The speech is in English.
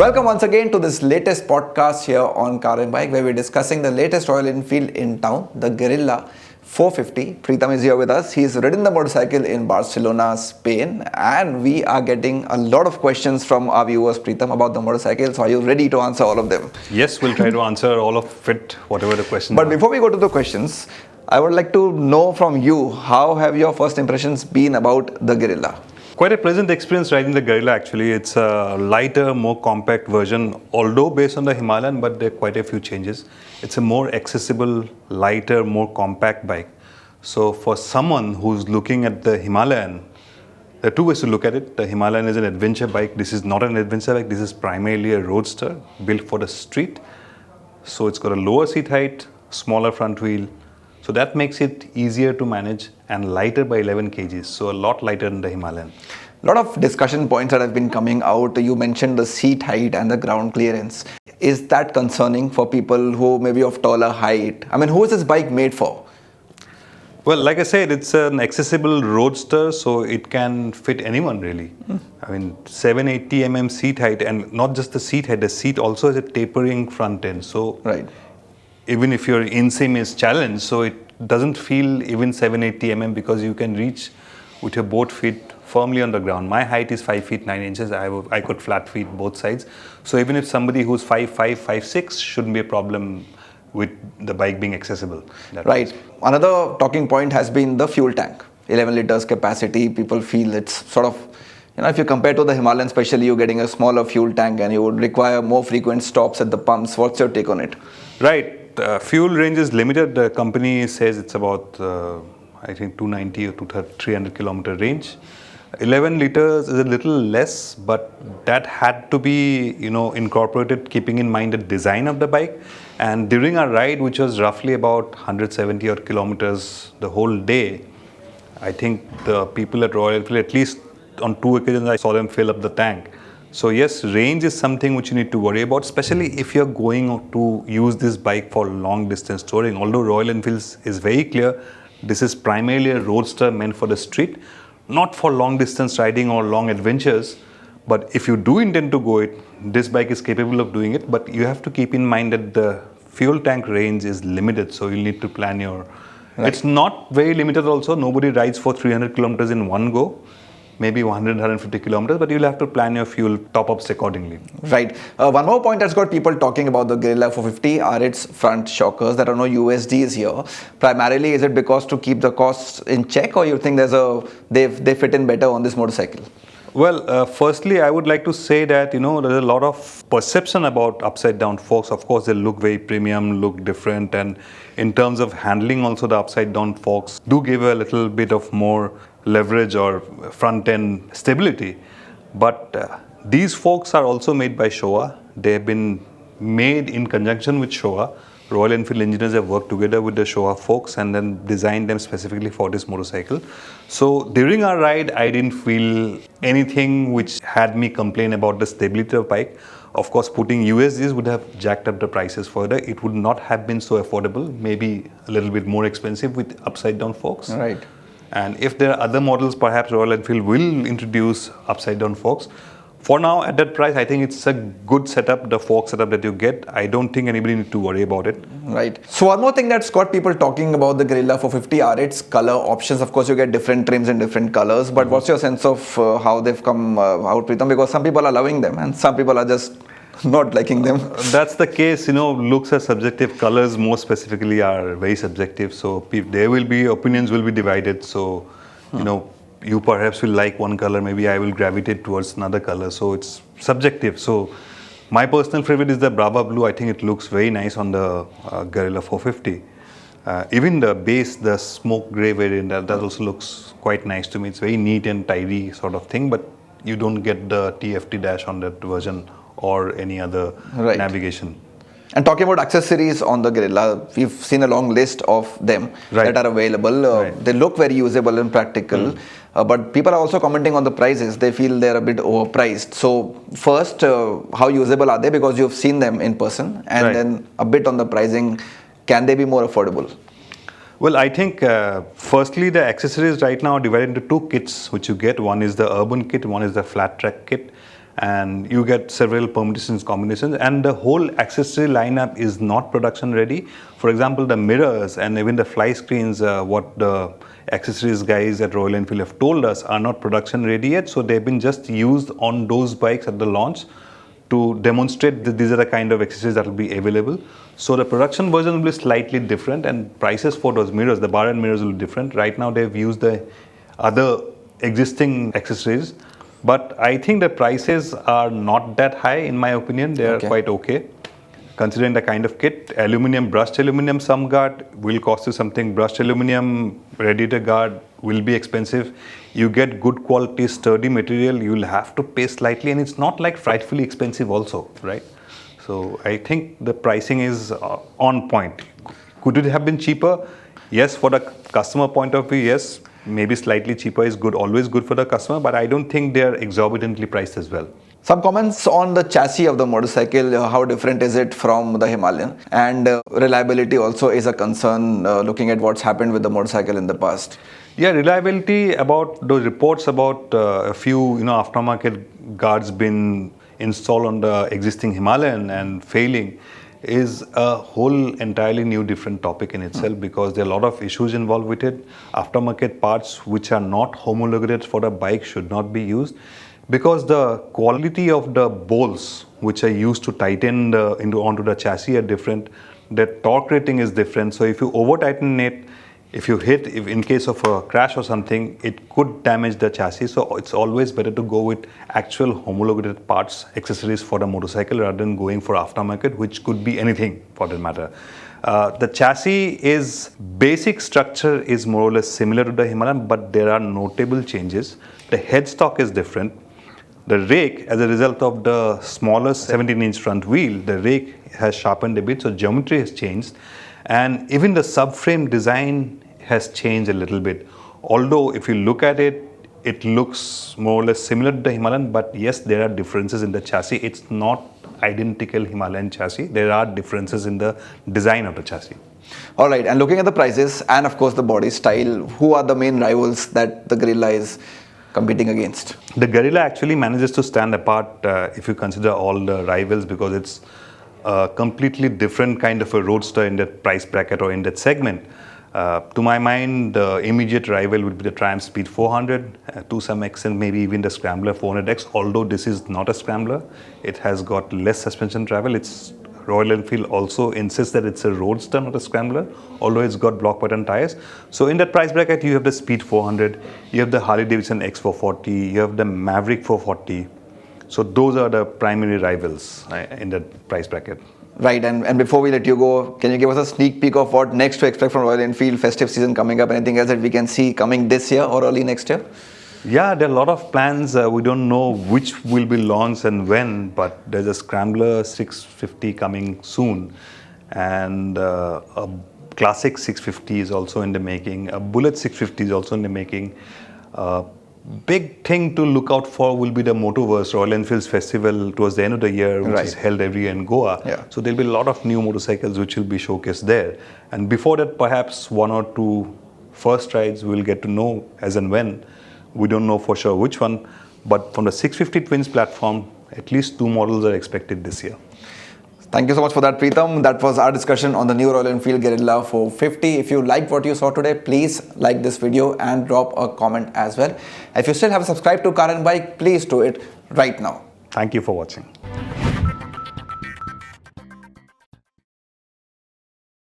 Welcome once again to this latest podcast here on Car and Bike, where we're discussing the latest Royal Enfield in town, the Guerilla 450. Preetham is here with us. He's ridden the motorcycle in Barcelona, Spain, and we are getting a lot of questions from our viewers, Preetham, about the motorcycle. So are you ready to answer all of them? Yes, we'll try to answer all of it, whatever the questions But are. before we go to the questions, I would like to know from you, how have your first impressions been about the Guerilla? Quite a pleasant experience riding the Guerilla actually. It's a lighter, more compact version, although based on the Himalayan, but there are quite a few changes. It's a more accessible, lighter, more compact bike. So for someone who's looking at the Himalayan, there are two ways to look at it. The Himalayan is an adventure bike. This is not an adventure bike. This is primarily a roadster built for the street. So it's got a lower seat height, smaller front wheel. So that makes it easier to manage and lighter by 11 kgs. So a lot lighter than the Himalayan. A lot of discussion points that have been coming out. You mentioned the seat height and the ground clearance. Is that concerning for people who may be of taller height? I mean, who is this bike made for? Well, like I said, it's an accessible roadster, so it can fit anyone really. I mean, 780 mm seat height, and not just the seat also has a tapering front end. So Right. even if your inseam is challenged, so it doesn't feel even 780 mm because you can reach with your both feet firmly on the ground. My height is 5 feet 9 inches. I could flat feet both sides. So even if somebody who's 5'5", 5'6", shouldn't be a problem with the bike being accessible. Right. Another talking point has been the fuel tank. 11 liters capacity. People feel it's sort of, if you compare to the Himalayan, especially, you're getting a smaller fuel tank and you would require more frequent stops at the pumps. What's your take on it? Right. Fuel range is limited. The company says it's about, I think, 290 or 300 kilometer range. 11 liters is a little less, but that had to be, incorporated keeping in mind the design of the bike. And during our ride, which was roughly about 170 odd kilometers the whole day, I think the people at Royal Enfield, at least on 2 occasions, I saw them fill up the tank. So yes, range is something which you need to worry about, especially if you're going to use this bike for long distance touring. Although Royal Enfield is very clear, this is primarily a roadster meant for the street, not for long distance riding or long adventures. But if you do intend to go it, this bike is capable of doing it. But you have to keep in mind that the fuel tank range is limited, so you'll need to plan your... Right. It's not very limited also. Nobody rides for 300 kilometers in one go. Maybe 100, 150 kilometers, but you'll have to plan your fuel top-ups accordingly. Right. One more point that's got people talking about the Guerilla 450 are its front shockers. There are no USDs here. Primarily, is it because to keep the costs in check, or you think they fit in better on this motorcycle? Well, firstly, I would like to say that, there's a lot of perception about upside-down forks. Of course, they look very premium, look different. And in terms of handling also, the upside-down forks do give a little bit of more leverage or front-end stability. But these forks are also made by Showa. They have been made in conjunction with Showa. Royal Enfield engineers have worked together with the Showa forks and then designed them specifically for this motorcycle. So during our ride, I didn't feel anything which had me complain about the stability of the bike. Of course, putting USDs would have jacked up the prices further. It would not have been so affordable, maybe a little bit more expensive with upside-down forks. Right. And if there are other models, perhaps Royal Enfield will introduce upside-down forks. For now, at that price, I think it's a good setup, the fork setup that you get. I don't think anybody needs to worry about it. Right. So one more thing that's got people talking about the Guerilla 450 are its color options. Of course, you get different trims in different colors. But what's your sense of how they've come out, Preetham? Because some people are loving them and some people are just not liking them. That's the case. Looks are subjective. Colors, more specifically, are very subjective. So opinions will be divided. So, you perhaps will like one color, maybe I will gravitate towards another color. So it's subjective. So my personal favorite is the Brava Blue. I think it looks very nice on the Guerilla 450. Even the base, the smoke gray variant, that also looks quite nice to me. It's very neat and tidy sort of thing, but you don't get the TFT dash on that version or any other navigation. And talking about accessories on the Guerilla, we've seen a long list of them that are available. They look very usable and practical, but people are also commenting on the prices. They feel they're a bit overpriced. So first, how usable are they? Because you've seen them in person, and then a bit on the pricing. Can they be more affordable? Well, I think firstly, the accessories right now are divided into two kits which you get. One is the urban kit, one is the flat track kit. and you get several permutations, combinations, and the whole accessory lineup is not production ready. For example, the mirrors and even the fly screens, what the accessories guys at Royal Enfield have told us are not production ready yet, so they've been just used on those bikes at the launch to demonstrate that these are the kind of accessories that will be available. So the production version will be slightly different, and prices for those mirrors, the bar and mirrors, will be different. Right now they've used the other existing accessories, but I think the prices are not that high in my opinion. They are quite okay. Considering the kind of kit, brushed aluminum some guard will cost you something. Brushed aluminum radiator guard will be expensive. You get good quality sturdy material, you'll have to pay slightly, and it's not like frightfully expensive also, right? So I think the pricing is on point. Could it have been cheaper? Yes, for the customer point of view, yes. Maybe slightly cheaper is good, always good for the customer, but I don't think they're exorbitantly priced as well. Some comments on the chassis of the motorcycle, how different is it from the Himalayan, and reliability also is a concern looking at what's happened with the motorcycle in the past. Yeah, reliability, about those reports about a few aftermarket guards been installed on the existing Himalayan and failing is a whole entirely new different topic in itself, because there are a lot of issues involved with it. Aftermarket parts which are not homologated for the bike should not be used, because the quality of the bolts which are used to tighten onto the chassis are different. The torque rating is different. So if you over tighten it, if you hit, if in case of a crash or something, it could damage the chassis. So it's always better to go with actual homologated parts, accessories for the motorcycle, rather than going for aftermarket, which could be anything for that matter. The chassis basic structure is more or less similar to the Himalayan, but there are notable changes. The headstock is different. The rake, as a result of the smaller 17-inch front wheel, the rake has sharpened a bit, so geometry has changed. And even the subframe design has changed a little bit. Although if you look at it, it looks more or less similar to the Himalayan, but yes, there are differences in the chassis. It's not identical Himalayan chassis. There are differences in the design of the chassis. All right, and looking at the prices and of course the body style, who are the main rivals that the Guerilla is competing against? The Guerilla actually manages to stand apart if you consider all the rivals, because it's a completely different kind of a roadster in that price bracket or in that segment. To my mind, the immediate rival would be the Triumph Speed 400, to some extent maybe even the Scrambler 400X, although this is not a Scrambler. It has got less suspension travel. Royal Enfield also insists that it's a roadster, not a Scrambler, although it's got block pattern tires. So in that price bracket, you have the Speed 400, you have the Harley Davidson X440, you have the Maverick 440. So those are the primary rivals in that price bracket. Right, and before we let you go, can you give us a sneak peek of what next to expect from Royal Enfield, festive season coming up, anything else that we can see coming this year or early next year? Yeah, there are a lot of plans. We don't know which will be launched and when, but there's a Scrambler 650 coming soon, and a Classic 650 is also in the making. A Bullet 650 is also in the making. Big thing to look out for will be the Motoverse, Royal Enfield's festival towards the end of the year, which is held every year in Goa. Yeah. So there'll be a lot of new motorcycles which will be showcased there. And before that, perhaps one or two first rides we'll get to know as and when. We don't know for sure which one, but from the 650 Twins platform, at least 2 models are expected this year. Thank you so much for that, Preetham. That was our discussion on the new Royal Enfield Guerrilla 450. If you liked what you saw today, please like this video and drop a comment as well. If you still haven't subscribed to Car and Bike, please do it right now. Thank you for watching.